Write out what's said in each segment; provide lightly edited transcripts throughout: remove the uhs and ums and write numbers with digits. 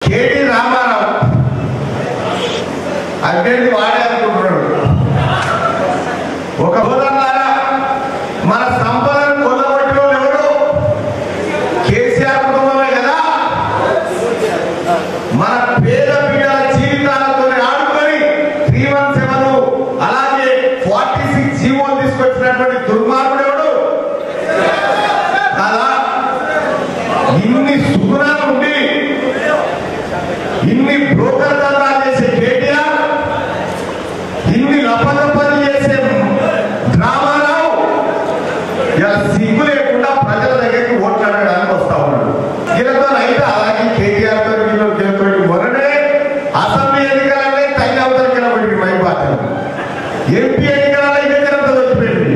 KT Ramarao అభ్యర్థి వాడే అనుకుంటున్నాడు. ఒక హోదాలారా మన సంపదను కొల్లగొట్టిన ఎవరు? కేసీఆర్ కుటుంబమే కదా. మన పేద పిల్లల జీవితాలతో ఆడుకొని 317 అలాగే 46 జీవో తీసుకొచ్చినటువంటి దుర్మార్గుడు ఎవడు కదా. ఇన్ని సుగుణాలు ఉండి ఇన్ని బ్రోకర్ దందాలు చేసే కేటీఆర్, ఇన్ని లపదపని చేసే రామారావు ఇలా సిగ్గు లేకుండా ప్రజల దగ్గరికి ఓట్లు అడగడానికి వస్తా ఉన్నాడు. వీళ్ళతో అయితే అలాగే కేటీఆర్ తో వీళ్ళతో మొన్ననే అసెంబ్లీ ఎన్నికలనే తల్లి అవతలకి వెళ్ళబడి మైపాత్ర ఎంపీ ఎన్నికలలో ఇదే జనంతో వచ్చిపోయింది.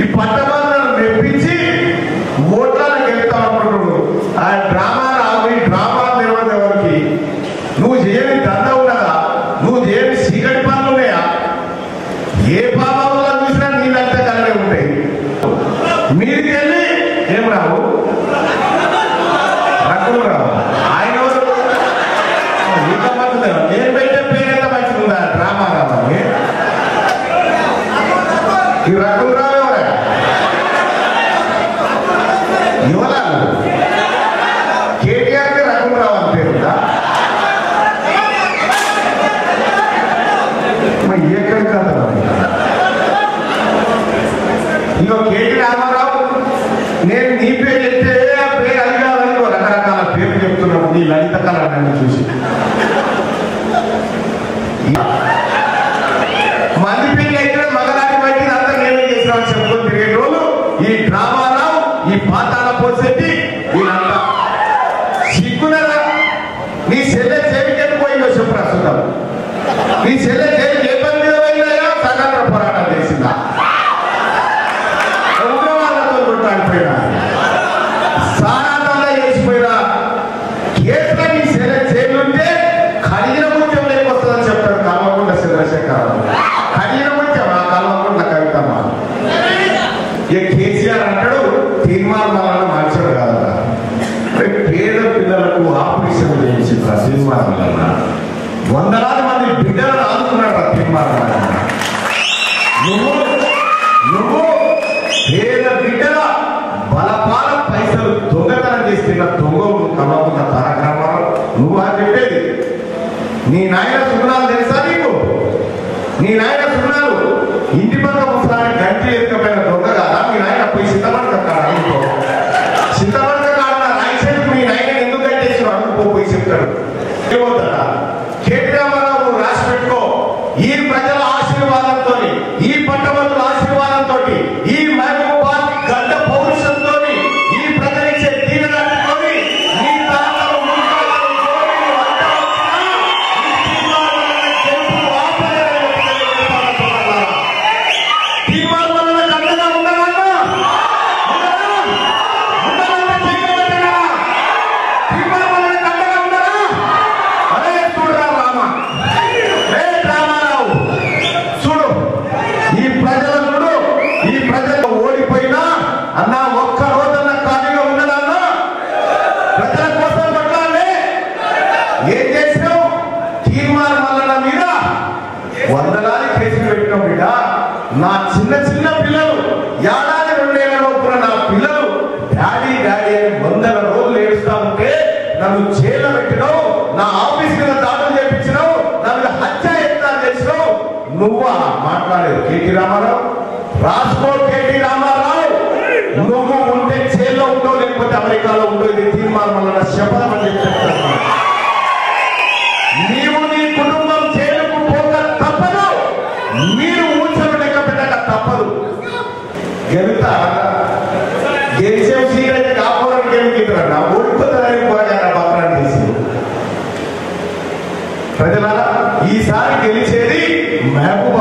ఈ పట్టణాలను మెప్పించి ఓట్లను గెలుతా అనుకుంటున్నాడు. ఆ డ్రామా రావు, ఈ డ్రామా తెలియదు ఎవరికి. నువ్వు చేయని దండ ఉన్నదా? నువ్వు చేయని చీకటి పనులు ఉన్నాయా? ఏ పాపంలో చూసినా నీళ్ళంతా కలిగే ఉంటాయి. మీదికి వెళ్ళి ఏం రావు రకులు రావు. ఆయన ఇంకా మంచిది నేను పెట్టే పేరు ఎంత మంచిది ఉందా డ్రామా రావాలి. ఈ రకులు రావు ఎవరా? యువలాలు కేటీఆర్కి రకులు రావు అని పేరుందా? ఎక్కడ కాదు. ఇగో కేటీ రామారావు, నేను నీ పేరు చెప్తే ఆ పేరు అది కాదని రకరకాల పేర్లు చెప్తున్నావు నీ లలిత కళను చూసి. మంది పెళ్లి అయితే మగరాని బట్టి అంతా నేనే చేసినాను చెప్పుకొని తిరిగే రోజు ఈ డ్రామారావు, ఈ పాతాల పోసేటి వీళ్ళంతా సిగ్గునరా. నీ చెల్లె చేతికి పోయిందో చెప్పు ప్రస్తుతం. నీ చెల్లె చేతికి ఏ పని మీద పోయిందా? సగంలో పోరాటం చేసిందా? ఉగ్రవాళ్ళతో కొట్టాడిపోయినా, సారాతంగా చేసిపోయినా కేసులో నీ చెల్లె చేతుంటే కడిగిన ముత్యం లేకొస్తుందని చెప్తాడు కల్వకుంట్ల చంద్రశేఖర్. కడిగిన ముత్యం ఆ కల్వకుంట్ల కవితమ్మ. ఇక కేసీఆర్ అంటాడు తీర్మానం వలన మంచివాడు కాదట. పేద పిల్లలకు ఆపరేషన్ చేయించింది ఆ తీర్మానం వలన. వందలాది మంది బిడ్డలను ఆదుకున్నాడు ఆ తీర్మానం వలన. నువ్వు పేద బిడ్డల బలపాల పైసలు దొంగతనం చేస్తున్న దొంగలు కలవకున్న తారకరామారావు నువ్వు అని చెప్పేది. నీ నాయన సుగుణాలు తెలుసా నీకు? నీ నాయన సుగుణాలు ఇంటి పక్క ముసలాన్ని గంటి ఎత్తుకపోయిన దొంగ కాదా? మీ నాయన పోయి చింతపడక కాడ చింతపడక కాడ రాయిసేపు మీ నాయన ఎందుకు కట్టేసి అనుకుపోయి చెప్తాడు. ఏమవుతాడా? కేటీ రామారావు రాసి పెట్టుకో. ఈ ప్రజల ఆశీర్వాదంతో, ఈ పట్టభద్రుల ఆశీర్వాదంతో, ఈ మహబూబాబాద్ గడ్డ పౌరుషంతో, ఈ ప్రజలిచ్చే దీవెనతో నీ తాతలు ఓడిపోయినా అన్న ఒక్క రోజన్న ఖాళీగా ఉన్నదన్నా ప్రజల కోసం పట్టాలి. ఏం చేసినావు? తీర్మానం వల్ల మీద వందలాది కేసులు పెట్టినావు బిడ్డ. నా చిన్న చిన్న పిల్లలు ఏడాది 2 ఏళ్ల లోపల నా పిల్లలు డాడీ డాడీ అని 100 రోజులు ఏడుస్తా ఉంటే నన్ను జైల్లో పెట్టినావు. నా ఆఫీస్ మీద దాడులు చేయించినావు. నన్ను హత్యాయత్నాలు చేసినావు. నువ్వా మాట్లాడేది? కేటీ రామారావు రాసుకో. కేటీ రామారావు నువ్వు ఉంటే జైల్లో ఉండవు, లేకపోతే అమెరికాలో ఉండవు. ఇది తీర్మానం వల్ల శపథం అని చెప్తాను. నీవు నీ కుటుంబం జైలుకు పోక తప్పదు. మీరు ఊచలు లెక్క పెట్టక తప్పదు. గెలుతా గెలిచే సీట్ కాపురానికి గెలిపిద్దాం. ఓడిపోతారని పోయారా పత్రాన్ని తీసి ప్రజల ఈసారి గెలిచేది మహబూబ్